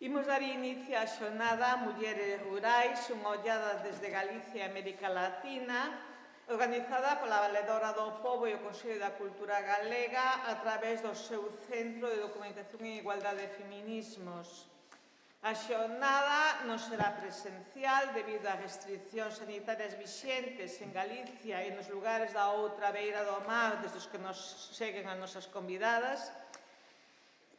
Imos dar inicio á xornada Mulleres Rurais, unha ollada desde Galicia e América Latina, organizada pola Valedora do Pobo e o Consello da Cultura Galega a través do seu Centro de Documentación e Igualdade de Feminismos. A xornada non será presencial debido ás restriccións sanitarias vixentes en Galicia e nos lugares da outra beira do mar desde os que nos seguen as nosas convidadas.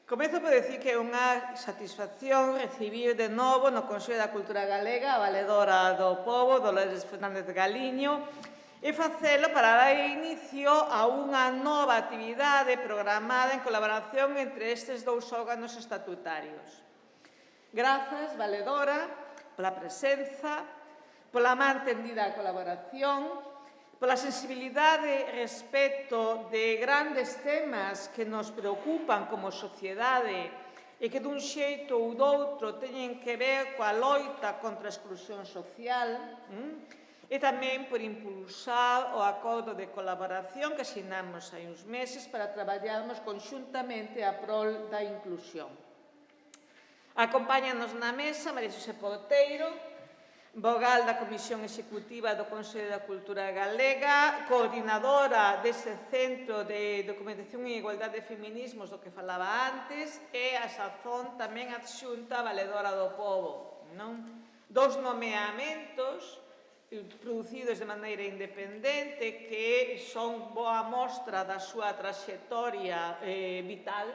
Comezo por decir que é unha satisfacción recibir de novo no Consello da Cultura Galega a Valedora do Pobo, Dolores Fernández Galiño, e facelo para dar inicio a unha nova actividade programada en colaboración entre estes dous órganos estatutarios. Grazas, Valedora, pola presenza, pola má entendida colaboración, pola sensibilidade respecto de grandes temas que nos preocupan como sociedade e que dun xeito ou doutro teñen que ver coa loita contra a exclusión social, e tamén por impulsar o acordo de colaboración que asinamos hai uns meses para traballarmos conxuntamente a prol da inclusión. Acompáñanos na mesa María Xosé Porteiro, vogal da Comisión Executiva do Consello da Cultura Galega, coordinadora dese Centro de Documentación e Igualdade de Feminismos do que falaba antes, e a sazón tamén adxunta Valedora do Pobo. Dous nomeamentos producidos de maneira independente que son boa mostra da súa traxectoria vital,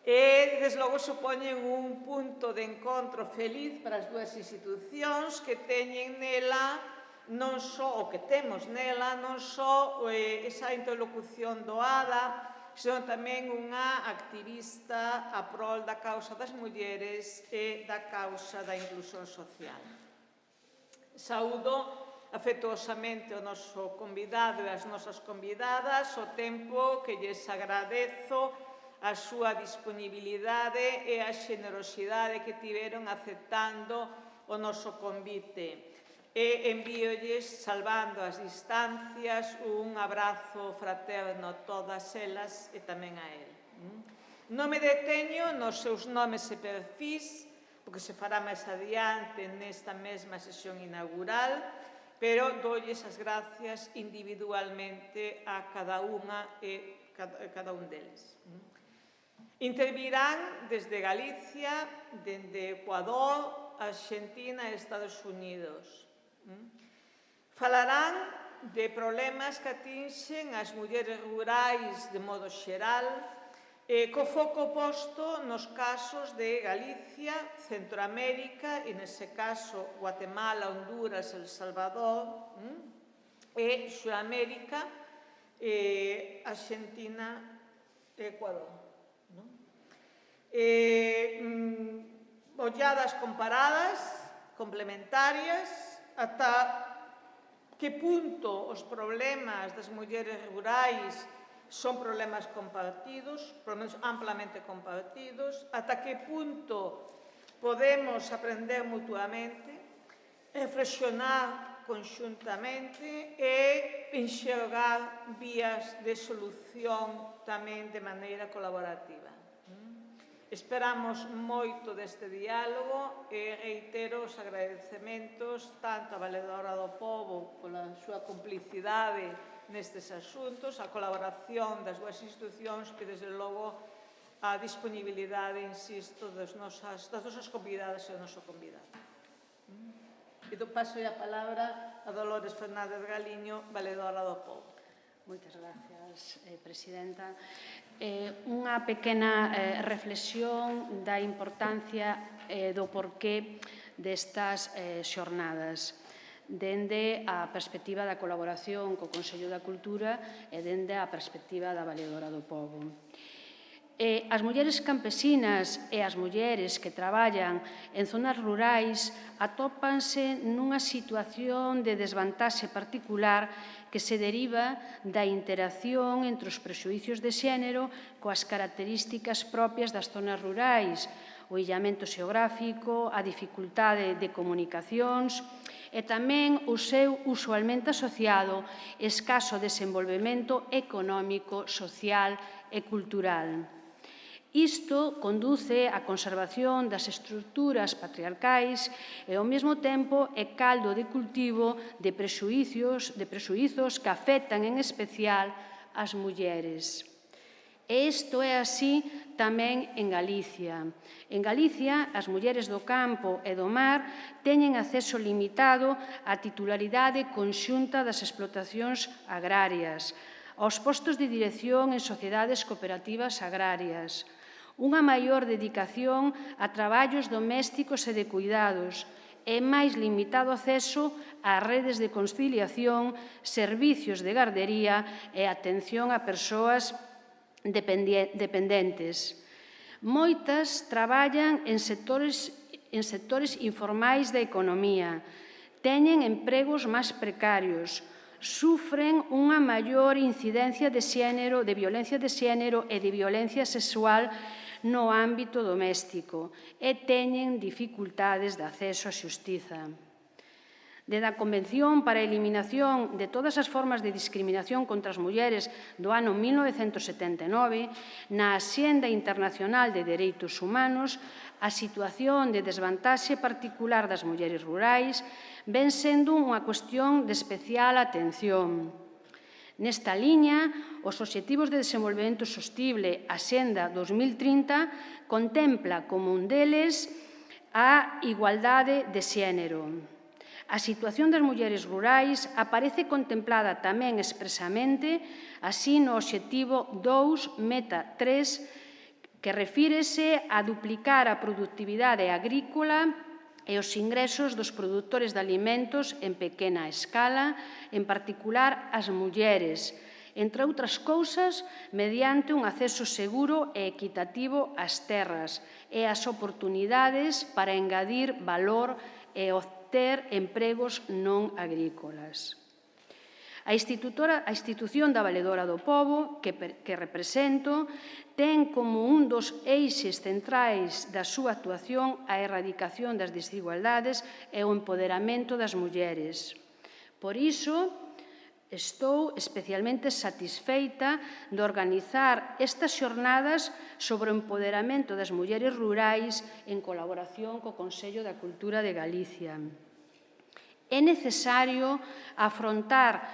e, desde logo, supoñen un punto de encontro feliz para as dúas institucións que teñen nela non só, o que temos nela, non só esa interlocución doada, senón tamén unha activista a prol da causa das mulleres e da causa da inclusión social. Saúdo afectuosamente o noso convidado e as nosas convidadas, o tempo que lles agradezo a súa disponibilidade e a xenerosidade que tiveron aceptando o noso convite. E envíolles, salvando as distancias, un abrazo fraterno a todas elas e tamén a él. Non me deteño nos seus nomes e perfís, porque se fará máis adiante nesta mesma sesión inaugural, pero doulles as gracias individualmente a cada unha e cada un deles. Intervirán desde Galicia, dende Ecuador, Argentina e Estados Unidos. Falarán de problemas que atinxen as mulleres rurais de modo xeral, co foco posto nos casos de Galicia, Centroamérica, e nese caso Guatemala, Honduras, El Salvador, e Suramérica, Argentina e Ecuador. Olladas comparadas, complementarias, ata que punto os problemas das mulleres rurais son problemas compartidos, problemas amplamente compartidos, ata que punto podemos aprender mutuamente, reflexionar conxuntamente e enxergar vías de solución tamén de maneira colaborativa. Esperamos moito deste diálogo e reitero os agradecementos tanto a Valedora do Pobo pola súa complicidade nestes asuntos, a colaboración das dúas institucións e, desde logo, a disponibilidade, insisto, das nosas convidadas e do noso convidado. E do paso a palabra a Dolores Fernández Galiño, Valedora do Pobo. Moitas gracias, Presidenta. Unha pequena reflexión da importancia do porqué destas xornadas dende a perspectiva da colaboración co Consello da Cultura e dende a perspectiva da Valedora do Pobo. As mulleres campesinas e as mulleres que traballan en zonas rurais atópanse nunha situación de desvantaxe particular que se deriva da interacción entre os prexuízos de xénero coas características propias das zonas rurais, o illamento xeográfico, a dificultade de comunicacións e tamén o seu usualmente asociado escaso desenvolvemento económico, social e cultural. Isto conduce á conservación das estruturas patriarcais e, ao mesmo tempo, é caldo de cultivo de prexuízos que afectan en especial as mulleres. E isto é así tamén en Galicia. En Galicia, as mulleres do campo e do mar teñen acceso limitado á titularidade conxunta das explotacións agrarias, aos postos de dirección en sociedades cooperativas agrarias, unha maior dedicación a traballos domésticos e de cuidados e máis limitado acceso ás redes de conciliación, servicios de gardería e atención a persoas dependentes. Moitas traballan en sectores informais da economía, teñen empregos máis precarios, sufren unha maior incidencia de xénero, de violencia de xénero e de violencia sexual no ámbito doméstico e teñen dificultades de acceso á xustiza. Desde a Convención para a Eliminación de todas as formas de discriminación contra as mulleres do ano 1979, na Axenda Internacional de Dereitos Humanos, a situación de desvantaxe particular das mulleres rurais ven sendo unha cuestión de especial atención. Nesta liña, os Obxectivos de Desenvolvemento Sostible, a Xenda 2030, contempla como un deles a igualdade de xénero. A situación das mulleres rurais aparece contemplada tamén expresamente así no Obxectivo 2, Meta 3, que refírese a duplicar a produtividade agrícola e os ingresos dos produtores de alimentos en pequena escala, en particular as mulleres, entre outras cousas, mediante un acceso seguro e equitativo ás terras e ás oportunidades para engadir valor e obter empregos non agrícolas. A institución da Valedora do Pobo, que represento, ten como un dos eixes centrais da súa actuación a erradicación das desigualdades e o empoderamento das mulleres. Por iso, estou especialmente satisfeita de organizar estas xornadas sobre o empoderamento das mulleres rurais en colaboración co Consello da Cultura de Galicia. É necesario afondar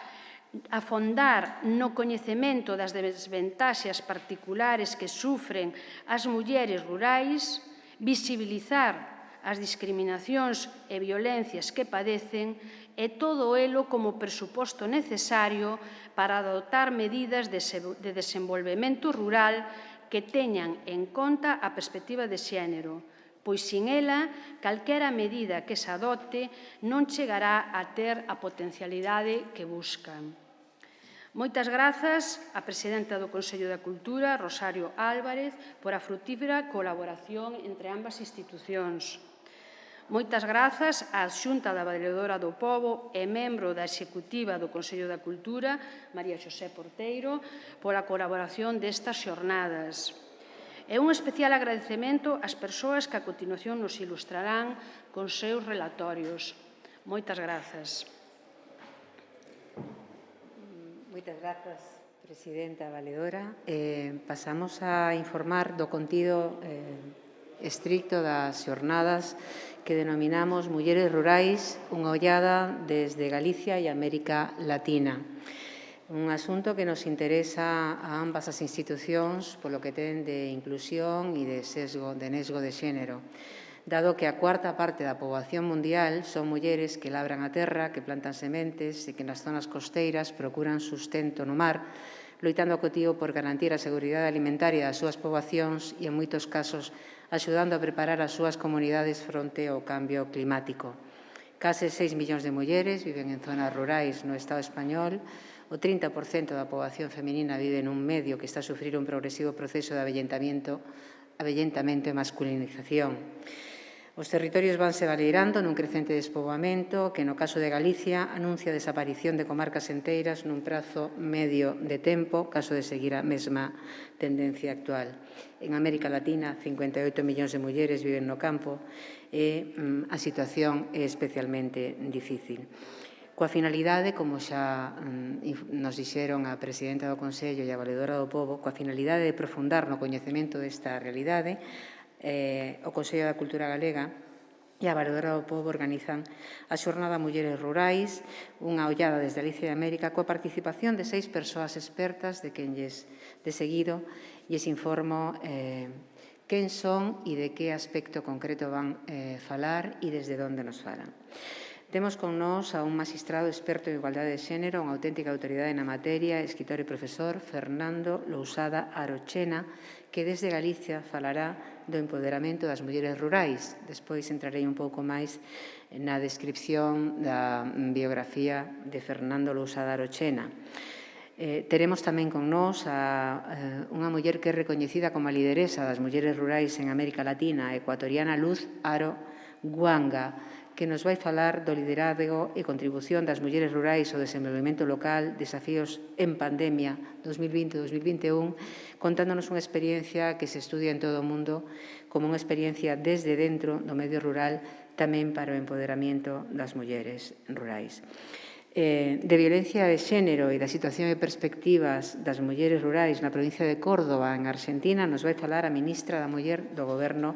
no coñecemento das desventaxes particulares que sufren as mulleres rurais, visibilizar as discriminacións e violencias que padecen e todo elo como presuposto necesario para adoptar medidas de desenvolvemento rural que teñan en conta a perspectiva de xénero, pois sin ela, calquera medida que se adopte non chegará a ter a potencialidade que buscan. Moitas grazas á presidenta do Consello da Cultura, Rosario Álvarez, por a frutífera colaboración entre ambas institucións. Moitas grazas á Xunta da Valedora do Pobo e membro da Executiva do Consello da Cultura, María Xosé Porteiro, pola colaboración destas xornadas. E un especial agradecemento ás persoas que a continuación nos ilustrarán con seus relatorios. Moitas grazas. Moitas grazas, presidenta Valedora. Pasamos a informar do contido estricto das xornadas que denominamos Mulleres Rurais, unha ollada desde Galicia e América Latina. Un asunto que nos interesa a ambas as institucións polo que ten de inclusión e de nesgo de xénero, dado que a cuarta parte da poboación mundial son mulleres que labran a terra, que plantan sementes e que nas zonas costeiras procuran sustento no mar, loitando cotivo por garantir a seguridade alimentaria das súas poboacións e, en moitos casos, axudando a preparar as súas comunidades fronte ao cambio climático. Case 6 millóns de mulleres viven en zonas rurais no Estado español, o 30% da poboación feminina vive nun medio que está a sufrir un progresivo proceso de avellentamento e masculinización. Os territorios vanse baleirando nun crecente despoboamento que, no caso de Galicia, anuncia a desaparición de comarcas enteiras nun prazo medio de tempo, caso de seguir a mesma tendencia actual. En América Latina, 58 millóns de mulleres viven no campo e a situación é especialmente difícil. coa finalidade, como xa nos dixeron a presidenta do Consello e a valedora do Pobo, coa finalidade de profundar no coñecemento desta realidade, o Consello da Cultura Galega e a valedora do Pobo organizan a Xornada Mulleres Rurais, unha ollada desde Galicia e América, coa participación de 6 persoas expertas de quen lles de seguido lles informo quen son e de que aspecto concreto van falar e desde onde nos falan. Temos con nós a un magistrado experto en igualdade de xénero, unha auténtica autoridade na materia, escritor e profesor, Fernando Lousada Arochena, que desde Galicia falará do empoderamento das mulleres rurais. Despois entrarei un pouco máis na descripción da biografía de Fernando Lousada Arochena. Teremos tamén con nós a unha muller que é recoñecida como a lideresa das mulleres rurais en América Latina, a ecuatoriana Luz Aro Guanga, que nos vai falar do liderazgo e contribución das mulleres rurais ao desenvolvemento local, desafíos en pandemia 2020-2021, contándonos unha experiencia que se estudia en todo o mundo como unha experiencia desde dentro do medio rural tamén para o empoderamento das mulleres rurais. De violencia de xénero e da situación e perspectivas das mulleres rurais na provincia de Córdoba, en Argentina, nos vai falar a ministra da Muller do Goberno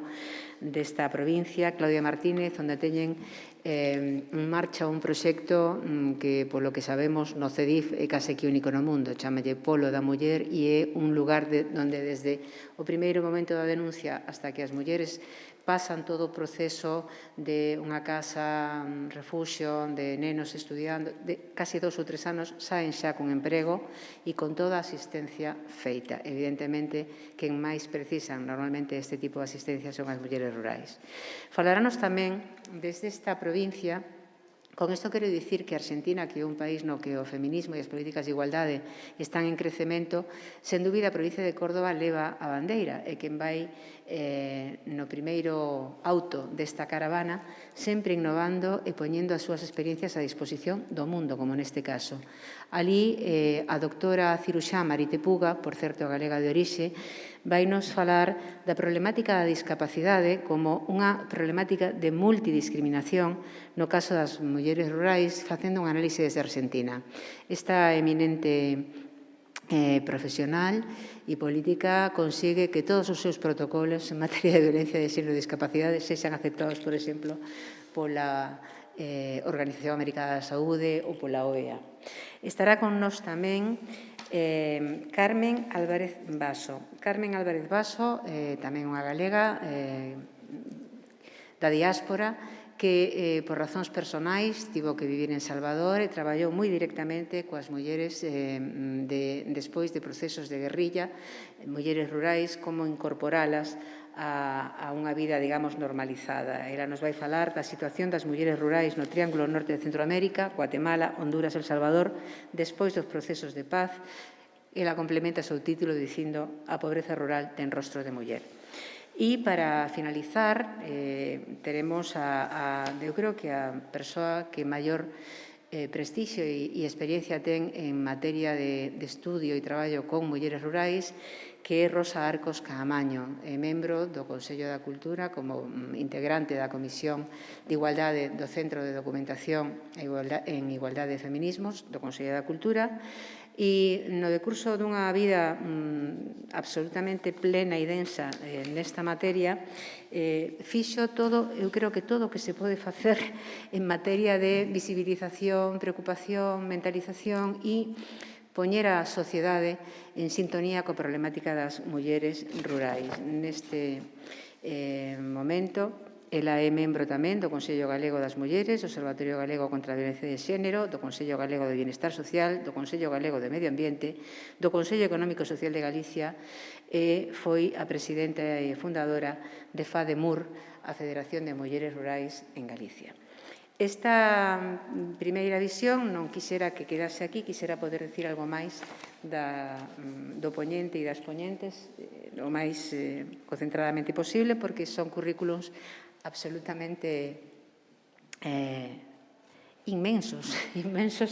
desta provincia, Claudia Martínez, onde teñen en marcha un proxecto que, polo que sabemos, no CEDIF é case que único no mundo, chamalle Polo da Muller, e é un lugar onde desde o primeiro momento da denuncia hasta que as mulleres pasan todo o proceso de unha casa, refuxio, de nenos estudiando, de case 2 ou 3 anos, saen xa con emprego e con toda a asistencia feita. Evidentemente, quen máis precisan normalmente este tipo de asistencia son as mulleres rurais. Falarános tamén desde esta provincia. Con isto quero dicir que Argentina, que é un país no que o feminismo e as políticas de igualdade están en crecemento, sen dúbida a provincia de Córdoba leva a bandeira e quen vai no primeiro auto desta caravana sempre innovando e poñendo as súas experiencias a disposición do mundo, como neste caso. Ali, a doctora ciruxá Marite Puga, por certo galega de orixe, vai nos falar da problemática da discapacidade como unha problemática de multidiscriminación no caso das mulleres rurais, facendo un análise desde Argentina. Esta eminente profesional e política consigue que todos os seus protocolos en materia de violencia de xénero e discapacidade sexan aceptados, por exemplo, pola Organización Americana da Saúde ou pola OEA. Estará con nós tamén Carmen Álvarez Baso. Carmen Álvarez Baso, tamén unha galega da diáspora, que por razóns personais tivo que vivir en Salvador e traballou moi directamente coas mulleres despois de procesos de guerrilla, mulleres rurais, como incorporalas a unha vida, digamos, normalizada. Ela nos vai falar da situación das mulleres rurais no Triángulo Norte de Centroamérica, Guatemala, Honduras e El Salvador, despois dos procesos de paz. Ela complementa o seu título dicindo a pobreza rural ten rostro de muller. E para finalizar, teremos eu creo que a persoa que maior prestixio e experiencia ten en materia de estudio e traballo con mulleres rurais, que é Rosa Arcos Caamaño, membro do Consello da Cultura como integrante da Comisión de Igualdade do Centro de Documentación en Igualdade e Feminismos do Consello da Cultura, e no decurso dunha vida absolutamente plena e densa nesta materia, fixo todo, eu creo que todo o que se pode facer en materia de visibilización, preocupación, mentalización e poñer a sociedade en sintonía coa problemática das mulleres rurais. Neste momento, ela é membro tamén do Consello Galego das Mulleres, do Observatorio Galego contra a Violencia de Xénero, do Consello Galego de Bienestar Social, do Consello Galego de Medio Ambiente, do Consello Económico e Social de Galicia e foi a presidenta e fundadora de FADEMUR, a Federación de Mulleres Rurais en Galicia. Esta primeira visión non quixera que quedase aquí, quixera poder dicir algo máis do poñente e das poñentes o máis concentradamente posible, porque son currículums absolutamente inmensos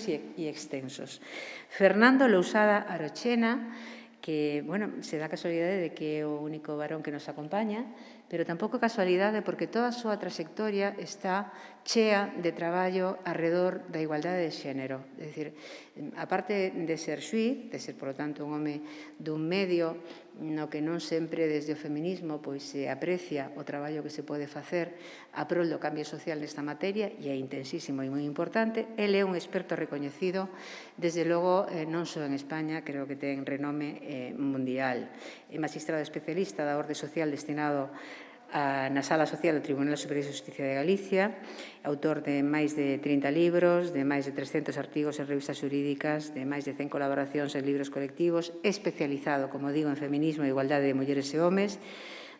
e extensos. Fernando Lousada Arochena, que, bueno, se dá a casualidade de que é o único varón que nos acompaña, pero tampouco casualidade porque toda a súa trayectoria está chea de traballo arredor da igualdade de xénero. É dicir, aparte de ser xuíz, de ser, por lo tanto, un home dun medio no que non sempre desde o feminismo pois se aprecia o traballo que se pode facer a prol do cambio social nesta materia, e é intensísimo e moi importante. Ele é un experto recoñecido, desde logo, non só en España, creo que ten renome mundial. É magistrado especialista da Orde Social destinado na Sala Social do Tribunal Superior de Justicia de Galicia, autor de máis de 30 libros, de máis de 300 artigos en revistas xurídicas, de máis de 100 colaboracións en libros colectivos, especializado, como digo, en feminismo e igualdade de mulleres e homes,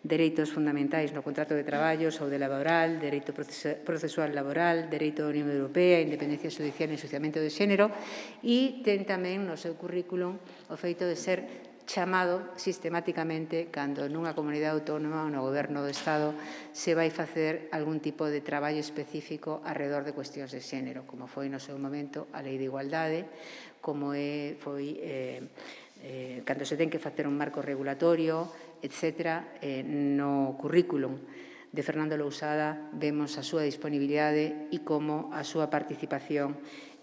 dereitos fundamentais no contrato de traballo, saúde laboral, dereito procesual laboral, dereito da Unión Europea, independencia judicial e ensuciamento de xénero, e ten tamén no seu currículum o feito de ser chamado sistemáticamente cando nunha comunidade autónoma ou no goberno do Estado se vai facer algún tipo de traballo específico arredor de cuestións de xénero, como foi no seu momento a Lei de Igualdade, como foi cando se ten que facer un marco regulatorio, etc. No currículum de Fernando Lousada vemos a súa disponibilidade e como a súa participación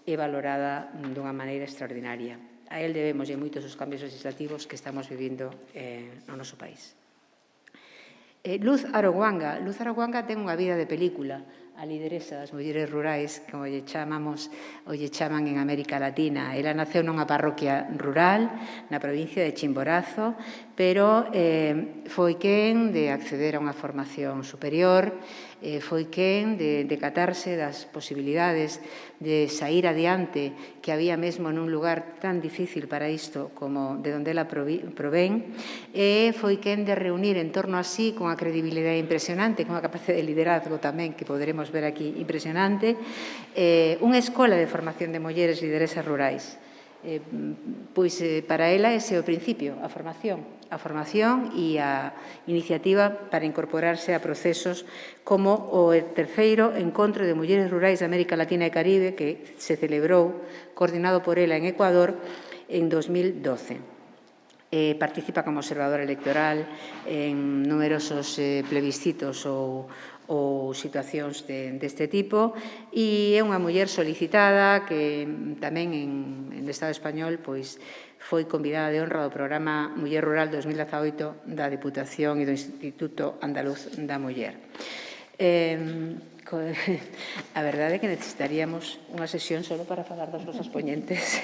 é valorada dunha maneira extraordinaria. A él debemos moitos os cambios legislativos que estamos vivindo no noso país. Luz Aroguanga. Luz Aroguanga ten unha vida de película. A lideresa das mulleres rurais, como lle chaman en América Latina. Ela naceu nunha parroquia rural na provincia de Chimborazo, pero foi quen de acceder a unha formación superior, foi quen de decatarse das posibilidades de sair adiante que había mesmo nun lugar tan difícil para isto como de onde ela provén, e foi quen de reunir en torno a sí con a credibilidade impresionante, con a capacidade de liderazgo tamén que poderemos ver aquí impresionante, unha escola de formación de mulleres lideresas rurais. Pois para ela ese é o principio, a formación e a iniciativa para incorporarse a procesos como o terceiro Encontro de Mulleres Rurais de América Latina e Caribe que se celebrou, coordinado por ela en Ecuador, en 2012. Participa como observadora electoral en numerosos plebiscitos ou situacións deste tipo, e é unha muller solicitada que tamén en Estado español foi convidada de honra do programa Muller Rural 2018 da Deputación e do Instituto Andaluz da Muller. A verdade é que necesitaríamos unha sesión só para falar das nosas poñentes.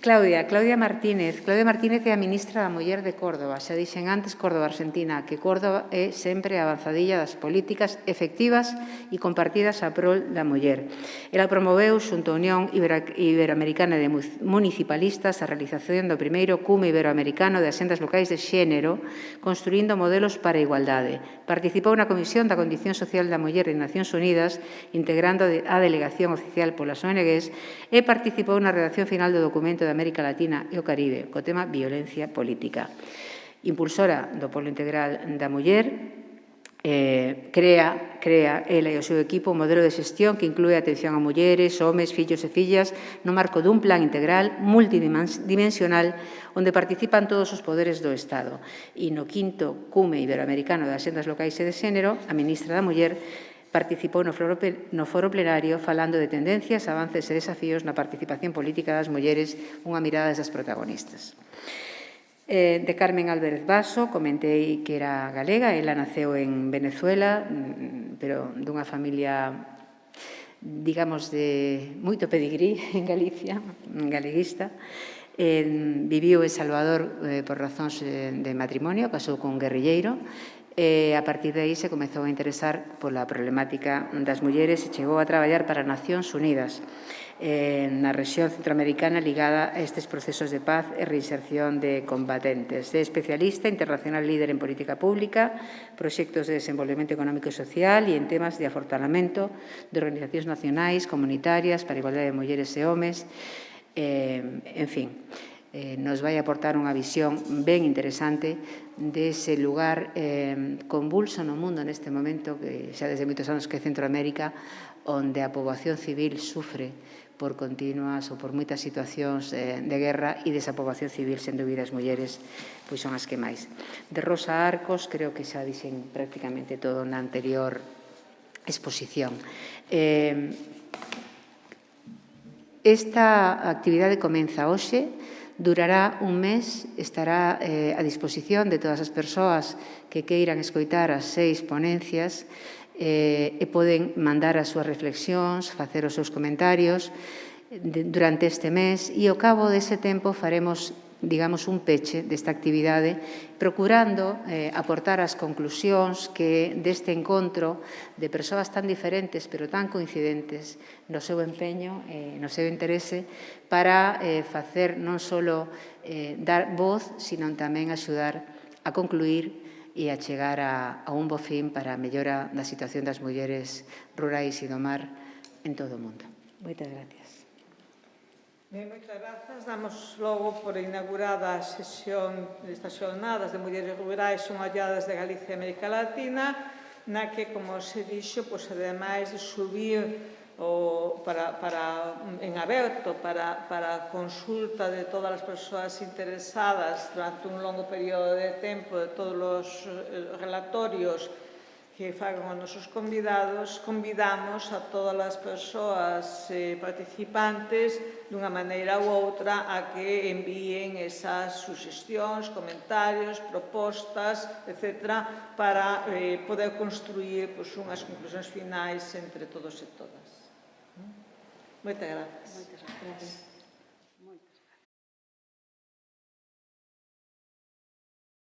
Claudia Martínez. Claudia Martínez é a ministra da Muller de Córdoba. Xa dixen antes, Córdoba, Argentina, que Córdoba é sempre a avanzadilla das políticas efectivas e compartidas a prol da muller. Ela promoveu, xunto á Unión Iberoamericana de Municipalistas, a realización do primeiro cume iberoamericano de axendas locais de xénero, construindo modelos para a igualdade. Participou na Comisión da Condición Social da Muller de Nacións Unidas, integrando a delegación oficial polas ONGs, e participou na redacción final do documento de América Latina e o Caribe, co tema violencia política. Impulsora do Polo Integral da Muller, crea ela e o seu equipo un modelo de xestión que inclúe a atención a mulleres, homes, fillos e fillas no marco dun plan integral multidimensional onde participan todos os poderes do Estado. E no quinto cume iberoamericano de axendas locais e de xénero, a ministra da Muller participou no foro plenario falando de tendencias, avances e desafíos na participación política das mulleres, unha mirada desas protagonistas. De Carmen Álvarez Basso, comentei que era galega, ela naceu en Venezuela, pero dunha familia, digamos, de moito pedigrí en Galicia, galeguista. Viviu en Salvador por razóns de matrimonio, casou con un guerrilleiro, e a partir de aí se comezou a interesar pola problemática das mulleres e chegou a traballar para Nacións Unidas na rexión centroamericana ligada a estes procesos de paz e reinserción de combatentes. É especialista internacional líder en política pública, proxectos de desenvolvemento económico e social e en temas de afortalamento de organizacións nacionais, comunitarias, para a igualdade de mulleres e homes, en fin. Nos vai aportar unha visión ben interesante dese lugar convulso no mundo neste momento, que xa desde moitos anos que é Centroamérica, onde a poboación civil sufre por continuas ou por moitas situacións de guerra e desa poboación civil, sen dúbida as mulleres pois son as que máis. De Rosa Arcos, creo que xa dixen prácticamente todo na anterior exposición. Esta actividade comeza hoxe, durará un mes, estará a disposición de todas as persoas que queiran escoitar as 6 ponencias e poden mandar as súas reflexións, facer os seus comentarios durante este mes e ao cabo dese tempo faremos, digamos, un peche desta actividade procurando aportar as conclusións que deste encontro de persoas tan diferentes pero tan coincidentes no seu empeño, no seu interese para facer non só dar voz, sino tamén axudar a concluir e a chegar a un bo fin para a mellora da situación das mulleres rurais e do mar en todo o mundo. Moitas gracias. Ben, moitas grazas. Damos logo por inaugurada a sesión destas xornadas de mulleres rurais son halladas de Galicia e América Latina, na que, como se dixo, ademais de subir en aberto para a consulta de todas as persoas interesadas durante un longo período de tempo de todos os relatorios que fagan os nosos convidados, convidamos a todas as persoas participantes dunha maneira ou outra a que envíen esas suxestións, comentarios, propostas, etc., para poder construir unhas conclusións finais entre todos e todas. Moitas grazas. Moitas grazas.